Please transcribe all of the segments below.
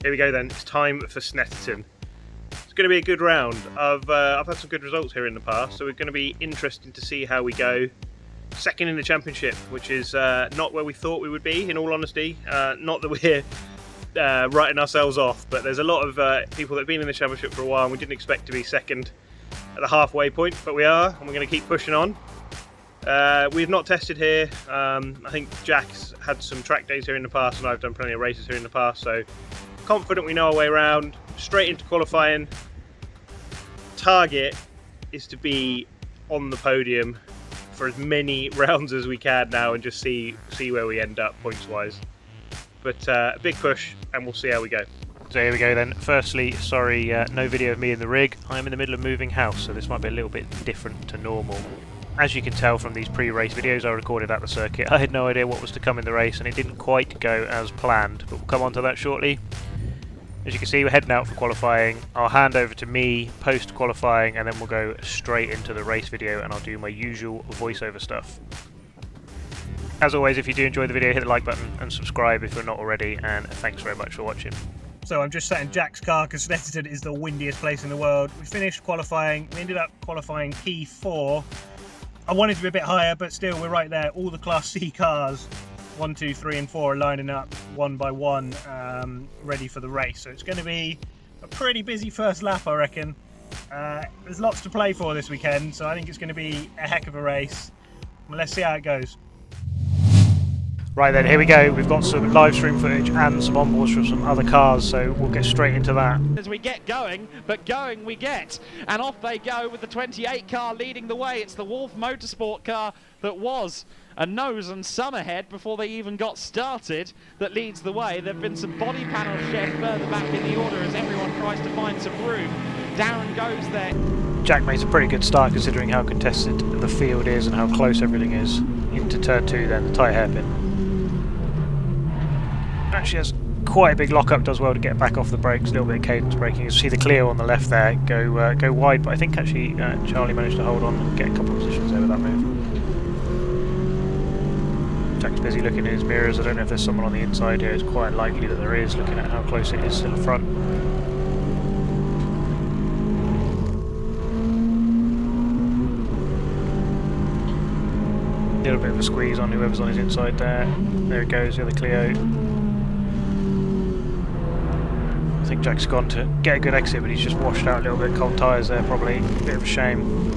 Here we go then, it's time for Snetterton. It's going to be a good round. I've had some good results here in the past, so we're going to be interesting to see how we go. Second in the championship, which is not where we thought we would be, in all honesty. Not that we're writing ourselves off, but there's a lot of people that have been in the championship for a while and we didn't expect to be second at the halfway point, but we are, and we're going to keep pushing on. We've not tested here. I think Jack's had some track days here in the past and I've done plenty of races here in the past, so confident we know our way around. Straight into qualifying. Target is to be on the podium for as many rounds as we can now and just see where we end up points wise. But a big push and we'll see how we go. So here we go then. Firstly, sorry, no video of me in the rig. I'm in the middle of moving house, so this might be a little bit different to normal. As you can tell from these pre-race videos I recorded at the circuit, I had no idea what was to come in the race and it didn't quite go as planned, but we'll come on to that shortly. As you can see, we're heading out for qualifying. I'll hand over to me post-qualifying and then we'll go straight into the race video and I'll do my usual voiceover stuff. As always, if you do enjoy the video, hit the like button and subscribe if you're not already, and thanks very much for watching. So I'm just sat in Jack's car because Snetterton is the windiest place in the world. We finished qualifying, we ended up qualifying P4. I wanted to be a bit higher, but still we're right there. All the Class C cars, 1, 2, 3 and 4 are lining up one by one, ready for the race. So it's going to be a pretty busy first lap, I reckon. There's lots to play for this weekend, so I think it's going to be a heck of a race. Well, let's see how it goes. Right then, here we go. We've got some live stream footage and some onboards from some other cars, so we'll get straight into that. As we get going, but going we get. And off they go with the 28 car leading the way. It's the Wolf Motorsport car that was a nose and some ahead before they even got started that leads the way. There have been some body panels shed further back in the order as everyone tries to find some room. Darren goes there. Jack makes a pretty good start considering how contested the field is and how close everything is. Into turn 2 then, the tight hairpin. Actually has quite a big lockup, does well to get back off the brakes, a little bit of cadence braking. You see the Clio on the left there go wide, but I think actually Charlie managed to hold on and get a couple of positions there with that move. Jack's busy looking in his mirrors. I don't know if there's someone on the inside here. It's quite likely that there is, looking at how close it is to the front. A little bit of a squeeze on whoever's on his inside there. There it goes, the other Clio. I think Jack's gone to get a good exit, but he's just washed out a little bit. Cold tyres there, probably. A bit of a shame.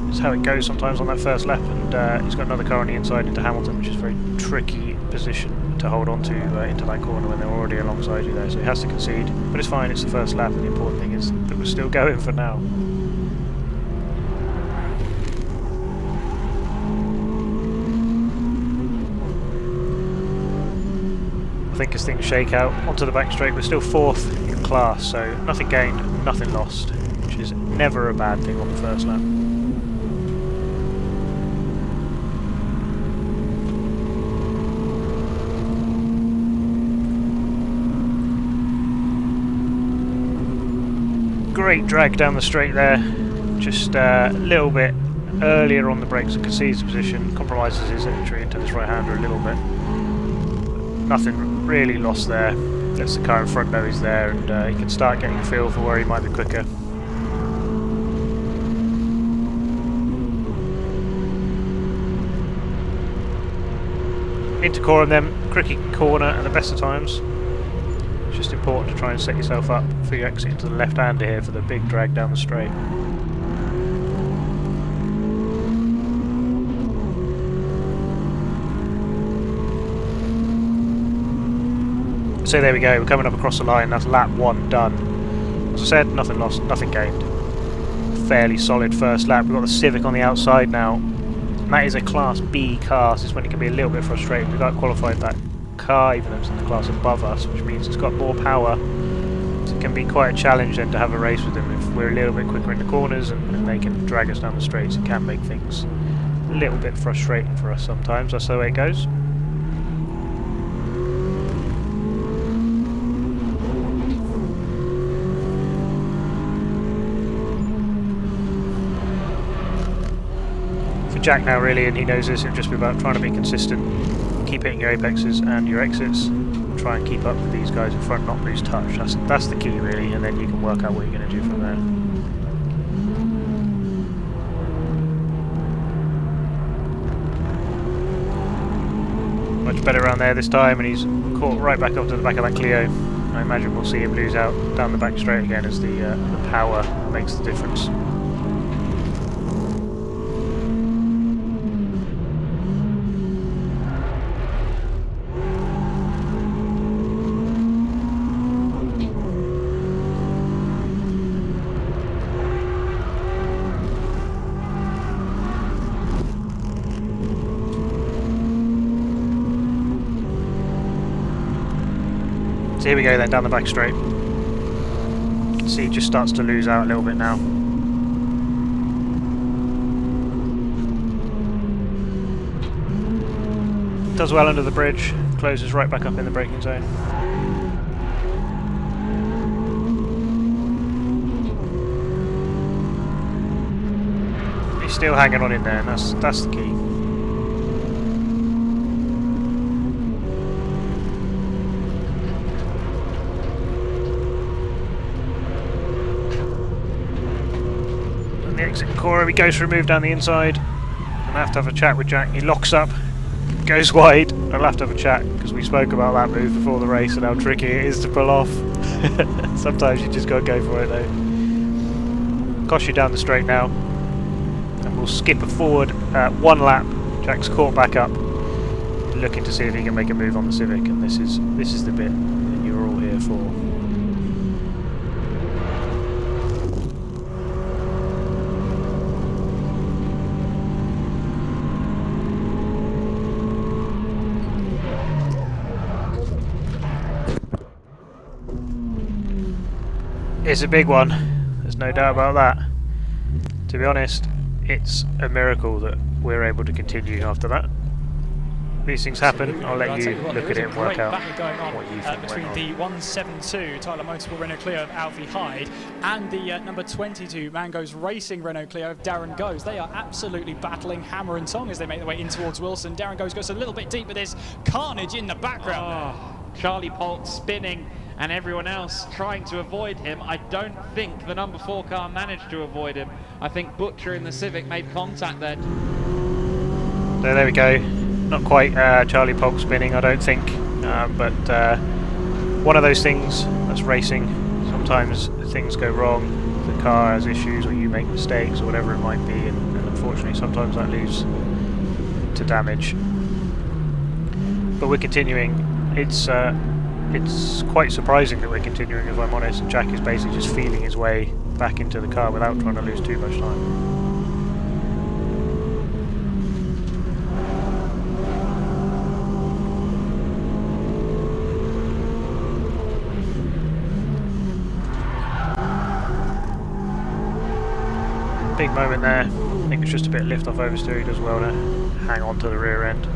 It's how it goes sometimes on that first lap, and he's got another car on the inside into Hamilton, which is a very tricky position to hold on to into that corner when they're already alongside you there, so he has to concede. But it's fine, it's the first lap, and the important thing is that we're still going for now. I think as things shake out, onto the back straight, we're still 4th in class, so nothing gained, nothing lost, which is never a bad thing on the first lap. Great drag down the straight there, just a little bit earlier on the brakes and concedes the position, compromises his entry into this right-hander a little bit. Nothing really lost there. Lets the car in front know he's there, and he can start getting a feel for where he might be quicker. Into core and then cricket corner at the best of times. It's just important to try and set yourself up for your exit into the left-hander here for the big drag down the straight. So there we go, we're coming up across the line, that's lap 1 done. As I said, nothing lost, nothing gained. Fairly solid first lap. We've got the Civic on the outside now. And that is a Class B car, so this is when it can be a little bit frustrating. We've outqualified that car, even though it's in the class above us, which means it's got more power. So it can be quite a challenge then to have a race with them. If we're a little bit quicker in the corners and they can drag us down the straights, it can make things a little bit frustrating for us sometimes. That's the way it goes. Jack now really, and he knows this, it'll just be about trying to be consistent, keep hitting your apexes and your exits, try and keep up with these guys in front, not lose touch. That's the key really, and then you can work out what you're going to do from there. Much better around there this time, and he's caught right back up to the back of that Clio. I imagine we'll see him lose out down the back straight again as the power makes the difference. So here we go then, down the back straight. You can see it just starts to lose out a little bit now. Does well under the bridge, closes right back up in the braking zone. He's still hanging on in there, and that's the key. The exit corner, he goes for a move down the inside. I'll have to have a chat with Jack. He locks up, goes wide. I'll have to have a chat because we spoke about that move before the race and how tricky it is to pull off. Sometimes you just got to go for it though. Cost you down the straight now, and we'll skip forward 1 lap. Jack's caught back up, looking to see if he can make a move on the Civic, and this is the bit that you're all here for. It's a big one, there's no doubt about that. To be honest, it's a miracle that we're able to continue after that. These things happen. I'll let you look at it and work out what you think between the 172 Tyler Motorsport Renault Clio of Alfie Hyde and the number 22 Mango's Racing Renault Clio of Darren Goes. They are absolutely battling hammer and tong as they make their way in towards Wilson. Darren Goes goes a little bit deep, but there's carnage in the background. Charlie Polk spinning and everyone else trying to avoid him. I don't think the number 4 car managed to avoid him. I think Butcher in the Civic made contact there. So there we go. Not quite Charlie Polk spinning, I don't think, but one of those things, that's racing. Sometimes things go wrong, the car has issues or you make mistakes or whatever it might be, and unfortunately sometimes that leads to damage. But we're continuing. It's quite surprising that we're continuing, if I'm honest. Jack is basically just feeling his way back into the car without trying to lose too much time. Big moment there. I think it's just a bit of lift off oversteer. He does well to hang on to the rear end.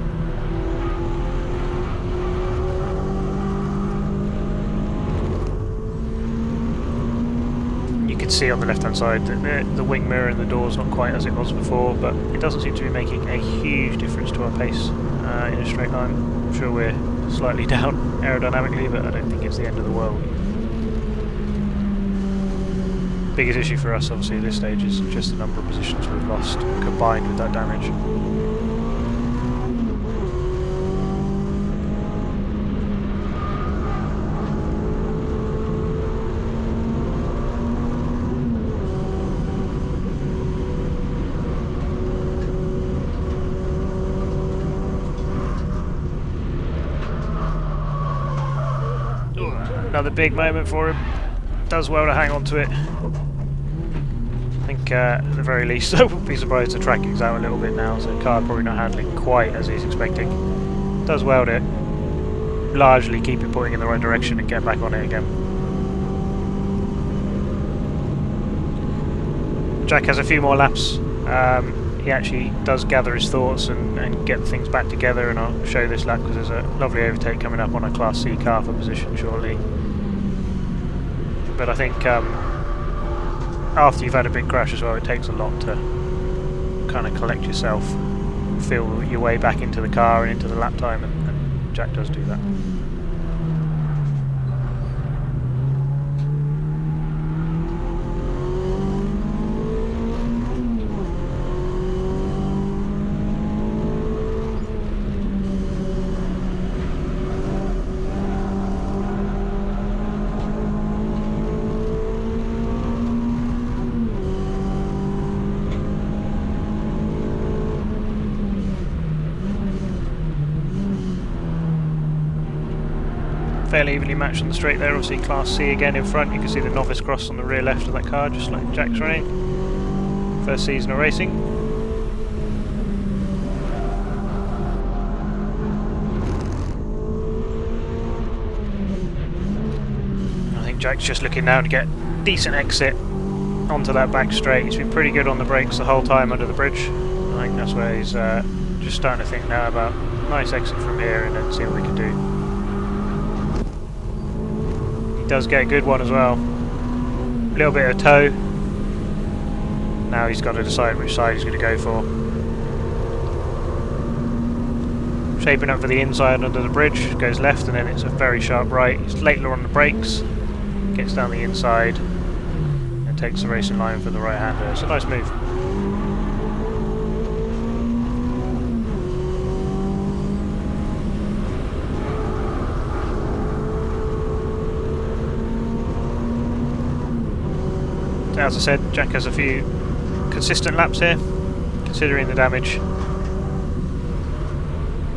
You can see on the left hand side that the wing mirror and the door's not quite as it was before, but it doesn't seem to be making a huge difference to our pace in a straight line. I'm sure we're slightly down aerodynamically, but I don't think it's the end of the world. Biggest issue for us obviously at this stage is just the number of positions we've lost combined with that damage. Another big moment for him. Does well to hang on to it. I think at the very least I wouldn't be surprised the tracking's out a little bit now, so the car probably not handling quite as he's expecting. Does well to largely keep it pointing in the right direction and get back on it again. Jack has a few more laps. He actually does gather his thoughts and get things back together, and I'll show this lap because there's a lovely overtake coming up on a Class C car for position shortly. But I think after you've had a big crash as well, it takes a lot to kind of collect yourself, feel your way back into the car and into the lap time, and Jack does do that. fairly evenly matched on the straight there. Obviously Class C again in front. You can see the novice cross on the rear left of that car, just like Jack's running. First season of racing. I think Jack's just looking now to get a decent exit onto that back straight. He's been pretty good on the brakes the whole time under the bridge. I think that's where he's just starting to think now about a nice exit from here and then see what we can do. He does get a good one as well. A little bit of toe. Now he's got to decide which side he's going to go for. Shaping up for the inside under the bridge, goes left and then it's a very sharp right. He's later on the brakes, gets down the inside and takes the racing line for the right hander. It's a nice move. As I said, Jack has a few consistent laps here, considering the damage.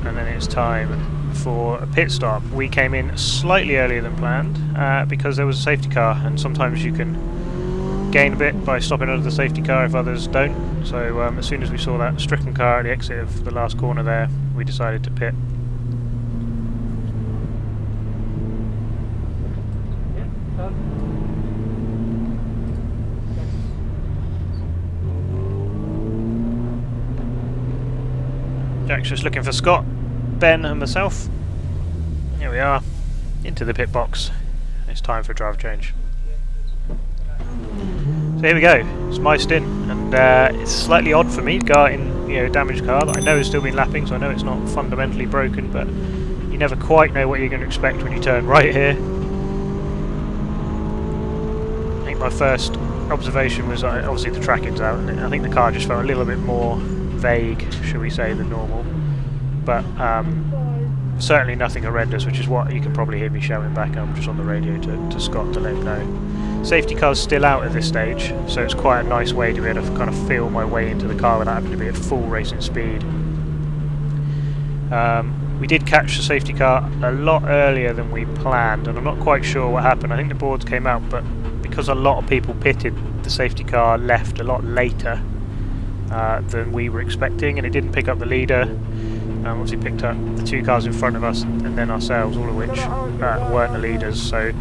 And then it's time for a pit stop. We came in slightly earlier than planned because there was a safety car, and sometimes you can gain a bit by stopping under the safety car if others don't. So as soon as we saw that stricken car at the exit of the last corner there, we decided to pit. Jack's just looking for Scott, Ben and myself. Here we are, into the pit box. It's time for a driver change. So here we go, it's my stint, and it's slightly odd for me to go out in a damaged car that I know has still been lapping, so I know it's not fundamentally broken, but you never quite know what you're going to expect when you turn right here. I think my first observation was obviously the tracking's out, and I think the car just felt a little bit more vague, shall we say, than normal, but certainly nothing horrendous, which is what you can probably hear me shouting back. I'm just on the radio to Scott to let him know. Safety car's still out at this stage, so it's quite a nice way to be able to kind of feel my way into the car without having to be at full racing speed. We did catch the safety car a lot earlier than we planned, and I'm not quite sure what happened. I think the boards came out, but because a lot of people pitted, the safety car left a lot later than we were expecting, and it didn't pick up the leader. Obviously picked up the two cars in front of us and then ourselves, all of which weren't the leaders, so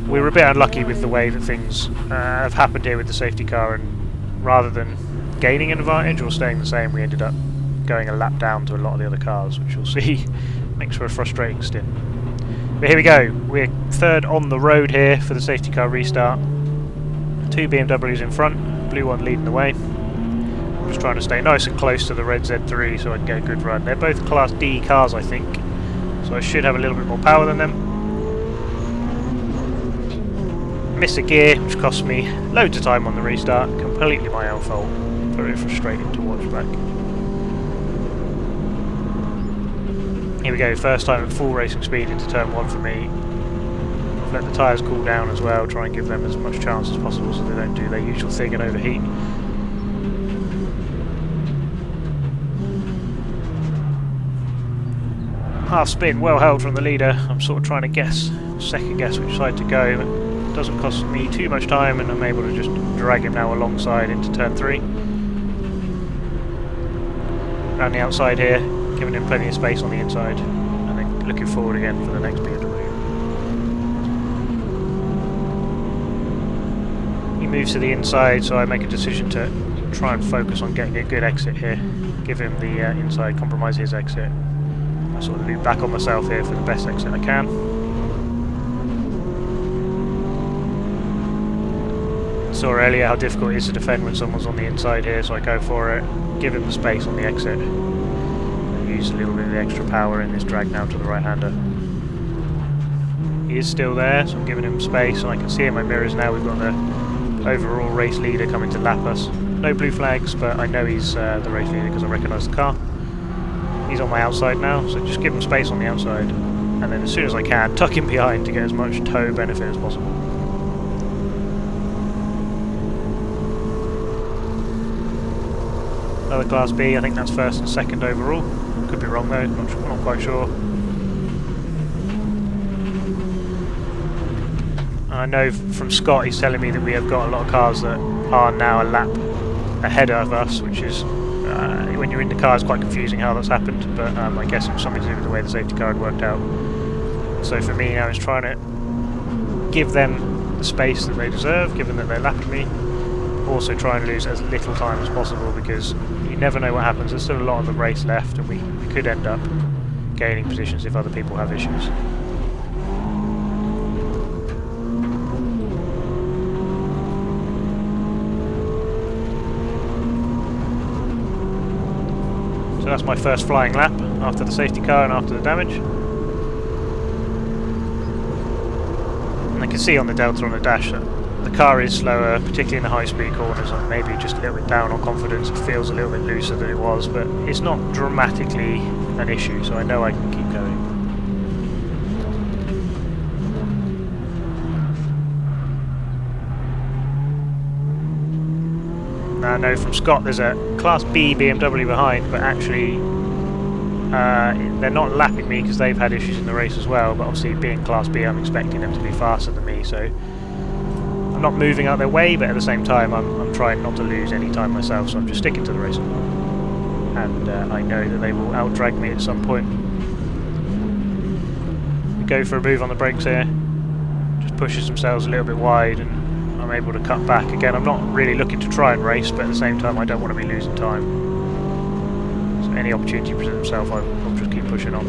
we were a bit unlucky with the way that things have happened here with the safety car, and rather than gaining an advantage or staying the same, we ended up going a lap down to a lot of the other cars, which you'll see makes for a frustrating stint. But here we go, we're third on the road here for the safety car restart. Two BMWs in front, blue one leading the way. Just trying to stay nice and close to the red Z3 so I can get a good run. They're both Class D cars, I think, so I should have a little bit more power than them. Miss a gear, which cost me loads of time on the restart. Completely my own fault. Very frustrating to watch back. Here we go, first time at full racing speed into turn 1 for me. Let the tyres cool down as well, try and give them as much chance as possible so they don't do their usual thing and overheat. Half spin, well held from the leader. I'm sort of trying to second guess which side to go. It doesn't cost me too much time, and I'm able to just drag him now alongside into turn 3. Around the outside here, giving him plenty of space on the inside, and then looking forward again for the next BMW. He moves to the inside, so I make a decision to try and focus on getting a good exit here. Give him the inside, compromise his exit. Sort of loop back on myself here for the best exit I can. Saw earlier how difficult it is to defend when someone's on the inside here, so I go for it, give him the space on the exit, and use a little bit of the extra power in this drag now to the right hander. He is still there, so I'm giving him space, and I can see in my mirrors now we've got the overall race leader coming to lap us. No blue flags, but I know he's the race leader because I recognise the car. He's on my outside now, so just give him space on the outside, and then as soon as I can, tuck him behind to get as much toe benefit as possible. Another Class B, I think that's first and second overall. Could be wrong though, not quite sure. I know from Scott, he's telling me that we have got a lot of cars that are now a lap ahead of us, which is, when you're in the car, it's quite confusing how that's happened, but I guess it was something to do with the way the safety car had worked out. So for me now, it's trying to give them the space that they deserve, given that they're lapping me. Also try and lose as little time as possible, because you never know what happens. There's still a lot of the race left, and we could end up gaining positions if other people have issues. So that's my first flying lap after the safety car and after the damage. And I can see on the Delta on the dash that the car is slower, particularly in the high-speed corners, and maybe just a little bit down on confidence. It feels a little bit looser than it was, but it's not dramatically an issue, so I know I can keep going. Now I know from Scott there's a Class B BMW behind, but actually they're not lapping me because they've had issues in the race as well, but obviously being Class B I'm expecting them to be faster than me, so I'm not moving out their way, but at the same time I'm trying not to lose any time myself, so I'm just sticking to the race. And I know that they will out-drag me at some point. We go for a move on the brakes here, just pushes themselves a little bit wide, and I'm able to cut back. Again, I'm not really looking to try and race, but at the same time I don't want to be losing time. So any opportunity presents itself, I'll just keep pushing on.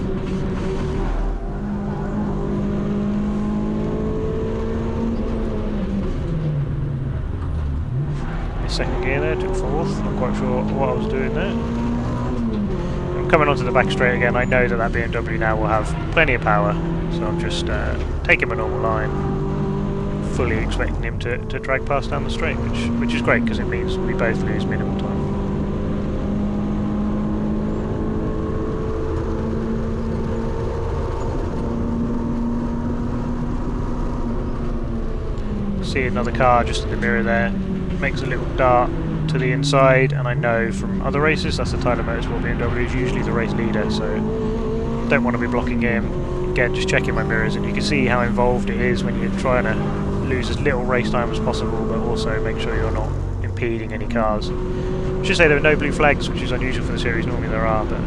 Second gear there, took fourth, not quite sure what I was doing there. I'm coming onto the back straight again. I know that that BMW now will have plenty of power, so I'm just taking my normal line, fully expecting him to drag past down the straight, which is great because it means we both lose minimal time. See another car just in the mirror there. Makes a little dart to the inside, and I know from other races that's the Tyler Motorsport BMW is usually the race leader, so don't want to be blocking him. Again, just checking my mirrors, and you can see how involved it is when you're trying to lose as little race time as possible, but also make sure you're not impeding any cars. I should say there were no blue flags, which is unusual for the series. Normally there are, but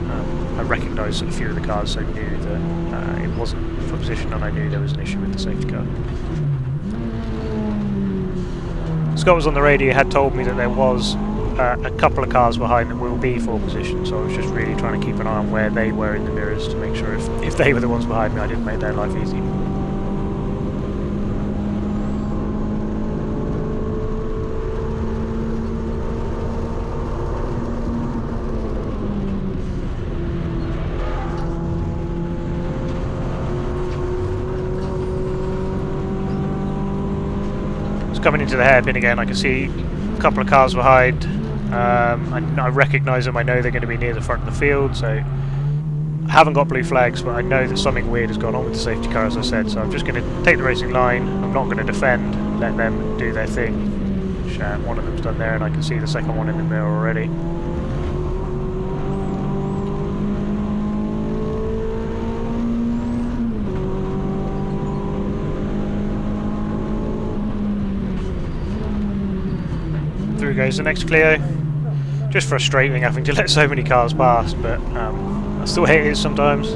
I recognised a few of the cars, so I knew that it wasn't for position, and I knew there was an issue with the safety car. Scott was on the radio, had told me that there was a couple of cars behind that will be for position, so I was just really trying to keep an eye on where they were in the mirrors to make sure if they were the ones behind me, I didn't make their life easy. Coming into the hairpin again, I can see a couple of cars behind. I recognise them, I know they're going to be near the front of the field, so I haven't got blue flags, but I know that something weird has gone on with the safety car, as I said, so I'm just going to take the racing line. I'm not going to defend, let them do their thing. Which, one of them's done there, and I can see the second one in the mirror already. Through goes the next Clio. Just frustrating having to let so many cars past, but that's the way it is sometimes.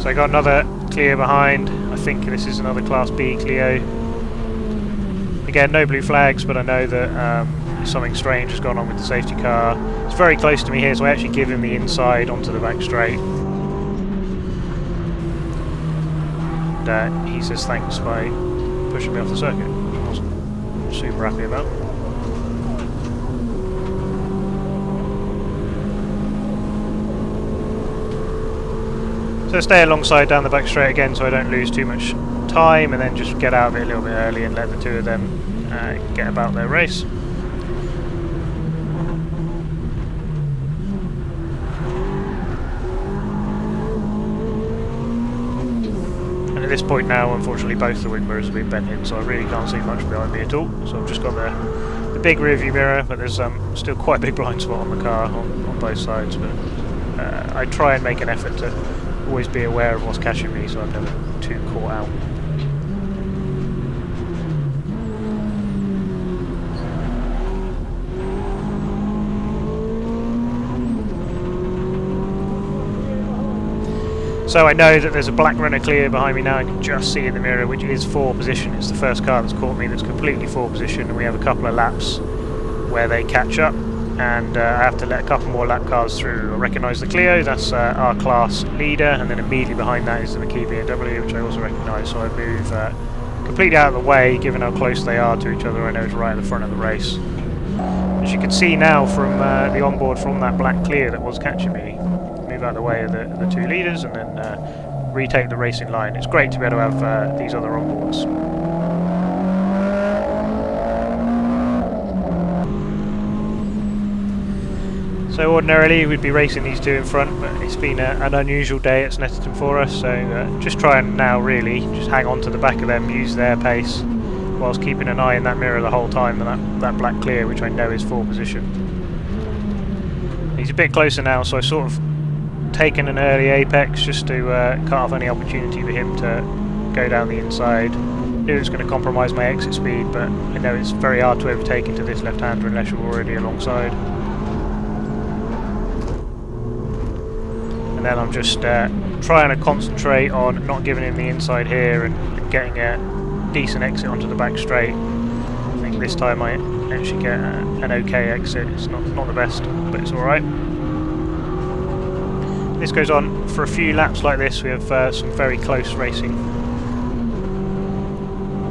So I got another Clio behind. I think this is another Class B Clio. Again, no blue flags, but I know that something strange has gone on with the safety car. It's very close to me here, so I actually give him the inside onto the back straight. He says thanks by pushing me off the circuit. I wasn't super happy about. So stay alongside down the back straight again so I don't lose too much time, and then just get out of it a little bit early and let the two of them get about their race. At this point now, unfortunately, both the wing mirrors have been bent in, so I really can't see much behind me at all. So I've just got the big rear view mirror, but there's still quite a big blind spot on the car on both sides. But I try and make an effort to always be aware of what's catching me, so I'm never too caught out. So I know that there's a black Renault Clio behind me now. I can just see in the mirror, which is 4 position. It's the first car that's caught me that's completely 4 position, and we have a couple of laps where they catch up, and I have to let a couple more lap cars through. I recognise the Clio, that's our class leader, and then immediately behind that is the McKee BMW, which I also recognise, so I move completely out of the way, given how close they are to each other. I know it's right at the front of the race. As you can see now from the onboard from that black Clio that was catching me, move out of the way of the 2 leaders and then retake the racing line. It's great to be able to have these other onboards. So ordinarily we'd be racing these 2 in front, but it's been an unusual day at Snetterton for us, so just try and now really just hang on to the back of them, use their pace, whilst keeping an eye in that mirror the whole time, and that black Clio, which I know is 4 position. He's a bit closer now, so I sort of taken an early apex just to cut off any opportunity for him to go down the inside. Knew it was going to compromise my exit speed, but I know it's very hard to overtake into this left-hander unless you're already alongside. And then I'm just trying to concentrate on not giving him the inside here and getting a decent exit onto the back straight. I think this time I actually get an okay exit. It's not the best, but it's alright. This goes on for a few laps like this. We have some very close racing.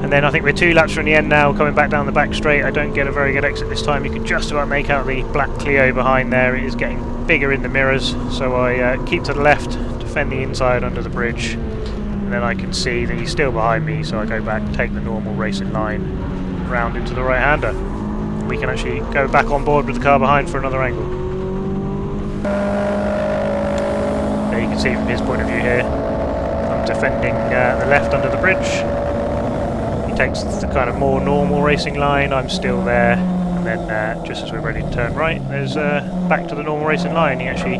And then I think we're 2 laps from the end now, coming back down the back straight. I don't get a very good exit this time. You can just about make out the black Clio behind there. It is getting bigger in the mirrors, so I keep to the left, defend the inside under the bridge, and then I can see that he's still behind me, so I go back, take the normal racing line, round into the right-hander. We can actually go back on board with the car behind for another angle. There you can see from his point of view here, I'm defending the left under the bridge. He takes the kind of more normal racing line, I'm still there. And then just as we're ready to turn right, there's back to the normal racing line. He actually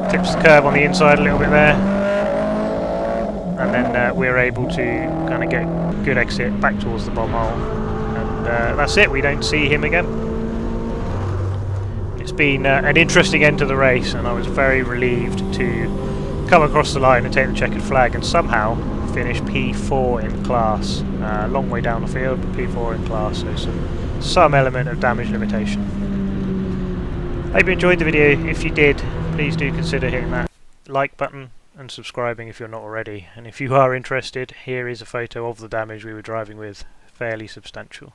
clips the curb on the inside a little bit there, and then we're able to kind of get a good exit back towards the bomb hole, and that's it. We don't see him again. It's been an interesting end to the race, and I was very relieved to come across the line and take the checkered flag and somehow finish P4 in class. Long way down the field, but P4 in class, so some element of damage limitation. I hope you enjoyed the video. If you did, please do consider hitting that like button and subscribing if you're not already. And if you are interested, here is a photo of the damage we were driving with, fairly substantial.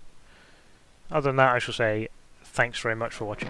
Other than that, I shall say thanks very much for watching.